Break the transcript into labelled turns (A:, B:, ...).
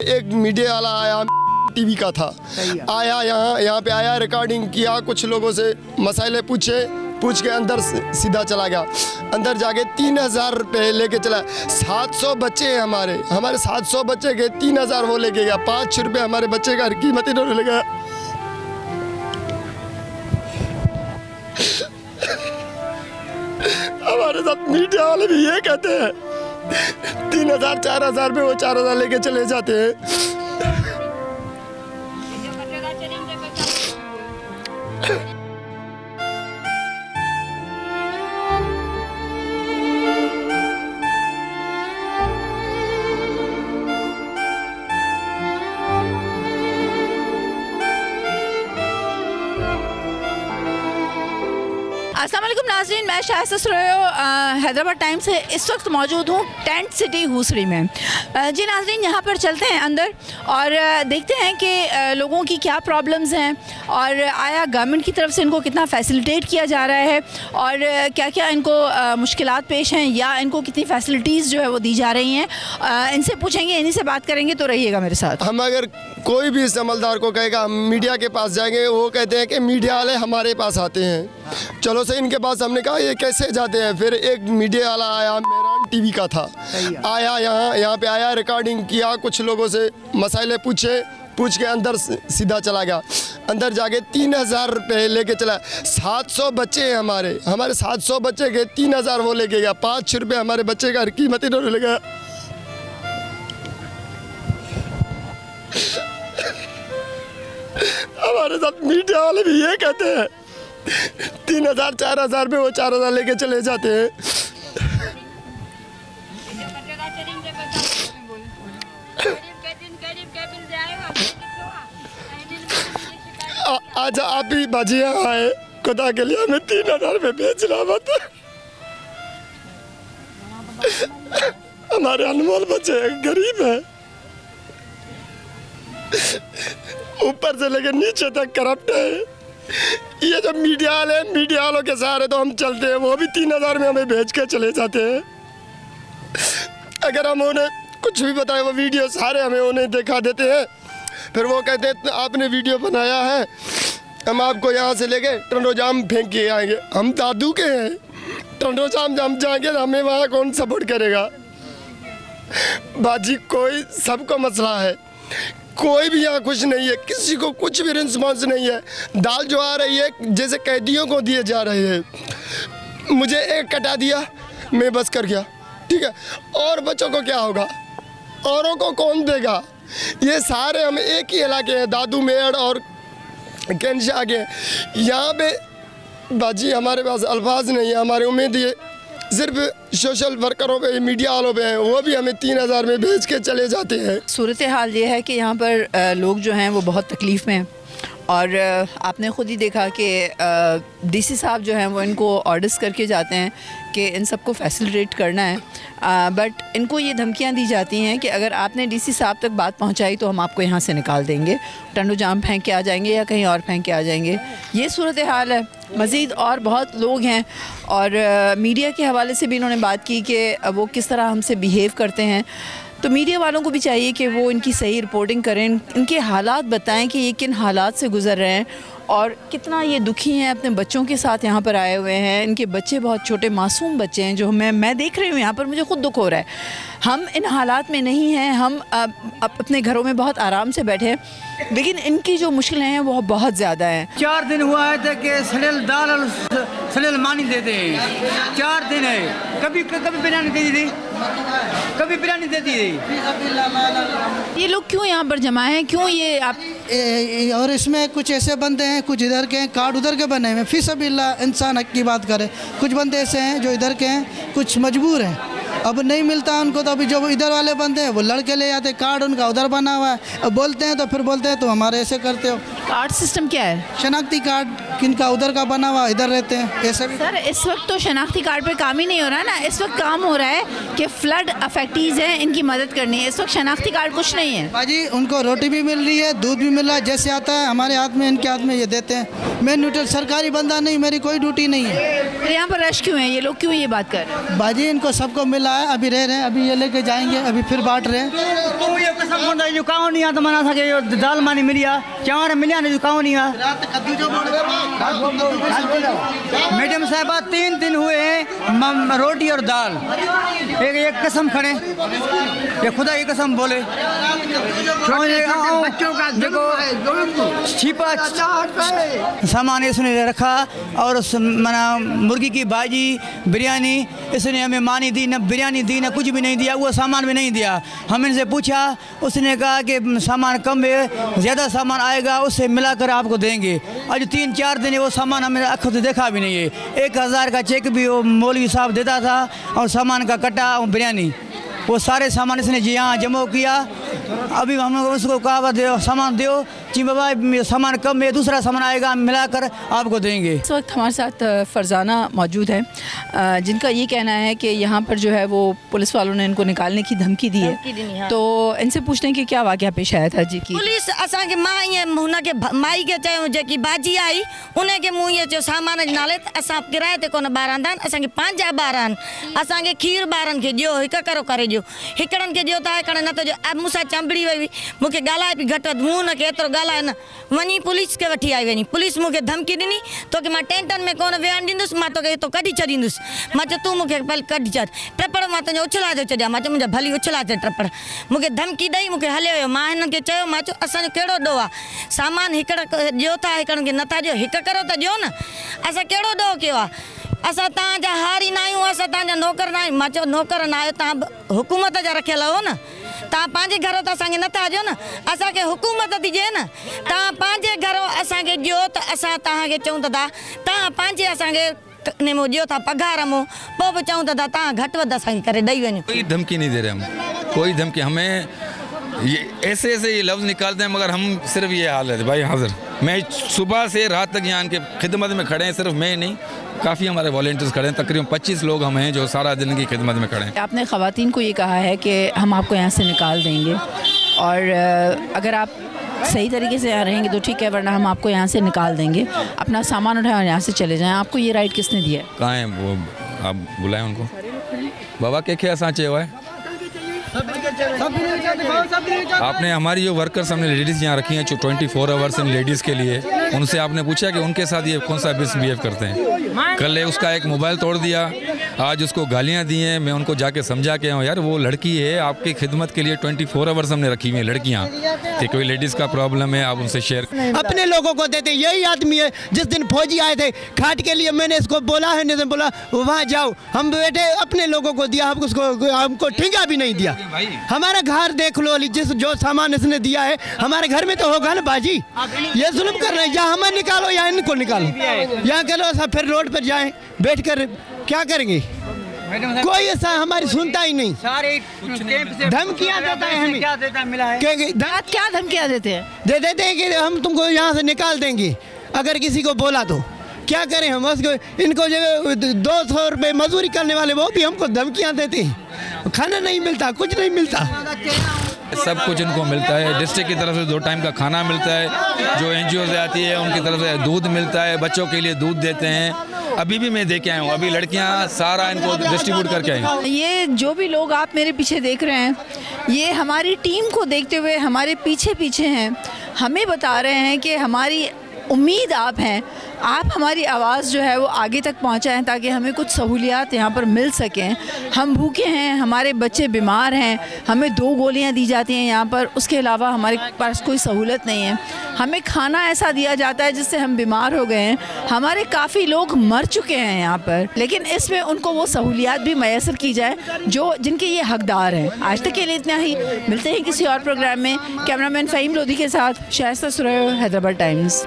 A: एक मीडिया वाला आया, टीवी का था, आया यहाँ पे आया, रिकॉर्डिंग किया, कुछ लोगों से मसाइले पूछ के अंदर सीधा चला गया। अंदर जाके 3000 रुपये लेके चला। 700 बच्चे हैं हमारे 700 बच्चे के 3000 वो लेके गया। 5 रुपये हमारे बच्चे का कीमत इन्होंने ले गया। हमारे साथ मीडिया वाले भी ये कहते हैं 3000 4000 रुपये, वो 4000 लेके चले जाते हैं।
B: अस्सलाम वालेकुम नाज़रीन, मैं शाइस्ता सुरैयो हैदराबाद टाइम से इस वक्त मौजूद हूँ टेंट सिटी हुसरी में। जी नाज़रीन, यहाँ पर चलते हैं अंदर और देखते हैं कि लोगों की क्या प्रॉब्लम्स हैं और आया गवर्नमेंट की तरफ से इनको कितना फैसिलिटेट किया जा रहा है और क्या क्या इनको मुश्किलात पेश हैं या इनको कितनी फैसिलिटीज़ जो है वो दी जा रही हैं। इनसे पूछेंगे, इन्हीं से बात करेंगे, तो रहिएगा मेरे साथ।
A: हम अगर कोई भी इस अमलदार को कहेगा हम मीडिया के पास जाएंगे, वो कहते हैं कि मीडिया वाले हमारे पास आते हैं। चलो से इनके पास हमने कहा ये कैसे जाते हैं। फिर एक मीडिया वाला आया, मेहरान टीवी का था, आया यहाँ पे आया, रिकॉर्डिंग किया, कुछ लोगों से मसाइले पूछ के अंदर सीधा चला गया। अंदर जाके 3000 रुपये लेके चला। 700 बच्चे हैं हमारे 700 बच्चे के 3000 वो लेके गया। 5 रुपये हमारे बच्चे का कीमत इन्होंने ले गया। हमारे साथ मीडिया वाले भी ये कहते हैं 3000 4000 रुपये, वो 4000 लेके चले जाते हैं। आज आप ही बाजी यहाँ आए, खुदा के लिए हमें 3000 रुपये बेचना मत। हमारे अनमोल बच्चे गरीब हैं, ऊपर से लेकर नीचे तक करप्ट है। ये जो मीडिया वालों के सहारे तो हम चलते हैं, वो भी 3000 में हमें भेज के चले जाते हैं। अगर हम उन्हें कुछ भी बताए, वो वीडियो सारे हमें उन्हें दिखा देते हैं। फिर वो कहते हैं आपने वीडियो बनाया है, हम आपको यहाँ से लेके टंडोजाम फेंक के आएंगे। हम दादू के हैं, टंडोजाम हम जाएंगे, हमें वहाँ कौन सपोर्ट करेगा। बाजी कोई सबको मसला है, कोई भी यहाँ खुश नहीं है, किसी को कुछ भी रिस्पॉन्स नहीं है। दाल जो आ रही है जैसे कैदियों को दिए जा रहे हैं। मुझे एक कटा दिया, मैं बस कर गया, ठीक है। और बच्चों को क्या होगा, औरों को कौन देगा। ये सारे हम एक ही इलाके हैं, दादू मेड़ और कैंशा के। यहाँ पे बाजी हमारे पास अल्फाज नहीं है। हमारी उम्मीद ये सिर्फ सोशल वर्करों पे, मीडिया वालों पे हैं, वो भी हमें 3000 में भेज के चले जाते हैं।
B: सूरत हाल ये है कि यहाँ पर लोग जो हैं वो बहुत तकलीफ़ में हैं और आपने ख़ुद ही देखा कि डीसी साहब जो हैं वो इनको ऑर्डर्स करके जाते हैं कि इन सबको फैसिलिटेट करना है, बट इनको ये धमकियाँ दी जाती हैं कि अगर आपने डीसी साहब तक बात पहुँचाई तो हम आपको यहाँ से निकाल देंगे, टंडोजाम फेंक के आ जाएंगे या कहीं और फेंक के आ जाएंगे। ये सूरत हाल है। मज़ीद और बहुत लोग हैं और मीडिया के हवाले से भी इन्होंने बात की कि वो किस तरह हमसे बिहेव करते हैं। तो मीडिया वालों को भी चाहिए कि वो इनकी सही रिपोर्टिंग करें, इनके हालात बताएं कि ये किन हालात से गुज़र रहे हैं और कितना ये दुखी हैं। अपने बच्चों के साथ यहाँ पर आए हुए हैं। इनके बच्चे बहुत छोटे मासूम बच्चे हैं जो मैं देख रही हूँ यहाँ पर, मुझे खुद दुख हो रहा है। हम इन हालात में नहीं हैं, हम अपने घरों में बहुत आराम से बैठे हैं, लेकिन इनकी जो मुश्किलें हैं वो बहुत ज़्यादा हैं।
C: 4 दिन हुआ है कि सड़ेल दाल और सड़ेल मानी देते हैं। 4 दिन है, कभी बिरयानी दे दी, कभी बिरयानी दे दी।
B: ये लोग क्यों यहाँ पर जमा हैं, क्यों ये आप
D: और इसमें कुछ ऐसे बंदे हैं, कुछ इधर के हैं, कार्ड उधर के बने हुए। फिसबिल्लाह इंसान हक की बात करे, कुछ बंदे ऐसे हैं जो इधर के हैं, कुछ मजबूर हैं, अब नहीं मिलता उनको, तो अभी जो इधर वाले बंदे हैं वो लड़के ले जाते, कार्ड उनका उधर बना हुआ है। अब बोलते हैं तो फिर बोलते हैं तो हमारे ऐसे करते हो।
B: कार्ड सिस्टम क्या है?
D: शनाख्ती कार्ड किनका उधर का बना हुआ इधर रहते हैं, ऐसा भी।
B: सर इस वक्त तो शनाख्ती कार्ड पे काम ही नहीं हो रहा है ना, इस वक्त काम हो रहा है कि फ्लड अफेक्टीज हैं इनकी मदद करनी है। इस वक्त शनाख्ती कार्ड कुछ नहीं है
D: बाजी, उनको रोटी भी मिल रही है, दूध भी मिल रहा है, जैसे आता है हमारे हाथ में इनके हाथ में ये देते हैं। मैं न्यूट्रल सरकारी बंदा नहीं, मेरी कोई ड्यूटी नहीं है।
B: फिर यहाँ पर रश क्यों है, ये लोग क्यों ये बात कर रहे हैं?
D: बाजी इनको सबको मिला है, अभी रह रहे हैं, अभी ये लेके जाएंगे, अभी फिर बांट रहे हैं।
C: तू ये कसम खंदा जो काओ नहीं आ तो मना सके जो दाल मानी मिलिया चावल मिलिया ने जो काओ नहीं आ। मैडम साहबा 3 दिन हुए हैं रोटी और दाल, एक कसम खड़े, ये खुदा की कसम बोले बच्चों का देखो छिपा सामान इसने रखा और मना मुर्गी की भाजी बिरयानी इसने हमें मानी दी, न बिरयानी दी न कुछ भी नहीं दिया, वो सामान भी नहीं दिया। हम इनसे पूछा, उसने कहा कि सामान कम है, ज़्यादा सामान आएगा उससे मिलाकर आपको देंगे। आज 3-4 दिन वो सामान हमने आँखों से देखा भी नहीं है। 1000 का चेक भी वो मौलवी साहब देता था और सामान का कट्टा और बिरयानी, वो सारे सामान इसने जी यहाँ जमा किया। अभी हम उसको कहा दो सामान दो जी बाबा, सामान कम है, दूसरा सामान आएगा मिलाकर आपको देंगे।
B: इस वक्त हमारे साथ फरजाना मौजूद है, जिनका ये कहना है कि यहाँ पर जो है वो पुलिस वालों ने इनको निकालने की धमकी दी है। तो इनसे पूछते हैं कि क्या वाक़या पेश आया था जी की।
E: पुलिस असांखे मां ईअं हुनखे माई खे चयो, जेकी भाॼी आई उनखे मूं ईअं चयो सामान जे नाले असां किराए ते कोन ॿारंदा आहिनि, असांखे पंहिंजा ॿार आहिनि, असांखे खीर ॿारनि खे ॾियो, हिकु करो करे ॾियो, हिकिड़नि खे ॾियो त हिकिड़े नथो ॾियो। मूंसां चंबड़ी वई, मूंखे ॻाल्हाए पई घटि वधि, मूं हुनखे एतिरो ॻाल्हाए न, वञी पुलिस खे वठी आई। वञी पुलिस मूंखे धमकी ॾिनी, तोखे मां टेंटन में कोन वेहण ॾींदुसि, मां तोखे हितो कढी छॾींदुसि। मां चयो तूं मूंखे पहले कढी छॾ, ट्रपड़ मां तुंहिंजो उछला थो छॾियां। मां चयो मुंहिंजा भली उछला छॾ ट्रपड़, मूंखे धमकी ॾेई मूंखे हले वियो। मां हिननि खे चयो, मां चयो असांजो कहिड़ो ॾोह आहे, सामान हिकिड़ा ॾियो था, हिकिड़नि खे नथा ॾियो, हिकु करो त ॾियो न, असां कहिड़ो ॾोह कयो आहे, असां तव्हांजा हारी न आहियूं, असां तव्हांजा नौकर न आहियूं। मां चयो नौकर न आहियो, तव्हां हुकूमत जा रखियल हो न, तव्हां पंहिंजे घरो त असांखे नथा ॾियो न, असांखे हुकूमत थी ॾिए न, तव्हां पंहिंजे घरो असांखे ॾियो त असां तव्हांखे चऊं था तव्हां पंहिंजे असांखे नेमो ॾियो था पघार मो, पोइ बि चऊं था तव्हां घटि वधि असांखे करे ॾेई वञो।
F: कोई धमकी नहीं दे रहे हम, कोई धमकी, हमें ये ऐसे ये लफ्ज़ निकालते हैं, मगर हम सिर्फ ये हाल है भाई हाजिर। मैं सुबह से रात तक यहाँ इनके खिदमत में खड़े हैं, सिर्फ मैं नहीं, काफ़ी हमारे वॉलंटियर्स खड़े हैं, तकरीबन 25 लोग हम हैं जो सारा दिन की खिदमत में खड़े हैं।
B: आपने ख़वातीन को ये कहा है कि हम आपको यहाँ से निकाल देंगे, और अगर आप सही तरीके से यहाँ रहेंगे तो ठीक है, वरना हम आपको यहाँ से निकाल देंगे, अपना सामान उठाएं और यहाँ से चले जाएं। आपको ये राइट किसने दिया है?
F: कहाँ हैं वो, आप बुलाएं उनको। बाबा के असां चयो है, आपने हमारी जो वर्कर्स हमने लेडीज़ यहाँ रखी हैं जो 24 आवर्स इन लेडीज़ के लिए, उनसे आपने पूछा कि उनके साथ ये कौन सा मिसबिहेव करते हैं। कल उसका एक मोबाइल तोड़ दिया, आज उसको गालियाँ दी हैं, मैं उनको जाके समझा के यार वो लड़की है, आपकी खिदमत के लिए 24 आवर्स हमने रखी हुई है लड़कियाँ, कि कोई लेडीज़ का प्रॉब्लम है आप उनसे शेयर।
G: अपने लोगों को देते, यही आदमी है। जिस दिन फौजी आए थे खाट के लिए, मैंने इसको बोला है, नहीं बोला वहाँ जाओ, हम बैठे अपने लोगों को दिया, हमको ठेंगा भी नहीं दिया। हमारा घर देख लो, जिस जो सामान इसने दिया है हमारे घर में तो होगा ना बाजी, ये जुल्म कर रहे हैं, या हमें निकालो या इनको निकालो, यहाँ करो सब फिर रोड पर जाएं बैठ कर क्या करेंगे, कोई ऐसा हमारी सुनता ही नहीं, धमकियाँ देता है हमें,
C: क्या देता मिला है,
B: क्या धमकियाँ देते हैं?
G: दे देते हैं कि हम तुमको यहाँ से निकाल देंगे अगर किसी को बोला तो। क्या करें हम उसको, इनको जो 200 रुपये मजदूरी करने वाले वो भी हमको धमकियाँ देते हैं, खाना नहीं मिलता, कुछ नहीं मिलता।
F: सब कुछ इनको मिलता है, डिस्ट्रिक्ट की तरफ से 2 टाइम का खाना मिलता है, जो NGO से आती है उनकी तरफ से दूध मिलता है, बच्चों के लिए दूध देते हैं। अभी भी मैं देके आया हूँ, अभी लड़कियाँ सारा इनको डिस्ट्रीब्यूट करके आई।
B: ये जो भी लोग आप मेरे पीछे देख रहे हैं, ये हमारी टीम को देखते हुए हमारे पीछे पीछे हैं, हमें बता रहे हैं कि हमारी उम्मीद आप हैं, आप हमारी आवाज़ जो है वो आगे तक पहुंचाएं ताकि हमें कुछ सहूलियात यहाँ पर मिल सकें। हम भूखे हैं, हमारे बच्चे बीमार हैं, हमें 2 गोलियाँ दी जाती हैं यहाँ पर, उसके अलावा हमारे पास कोई सहूलत नहीं है। हमें खाना ऐसा दिया जाता है जिससे हम बीमार हो गए हैं, हमारे काफ़ी लोग मर चुके हैं यहाँ पर, लेकिन इसमें उनको वो सहूलियात भी मैसर की जाए जो जिनके ये हकदार हैं। आज तक के लिए इतना ही, मिलते हैं किसी और प्रोग्राम में। कैमरामैन फ़हीम लोधी के साथ शाइस्ता सुरैयो, हैदराबाद टाइम्स।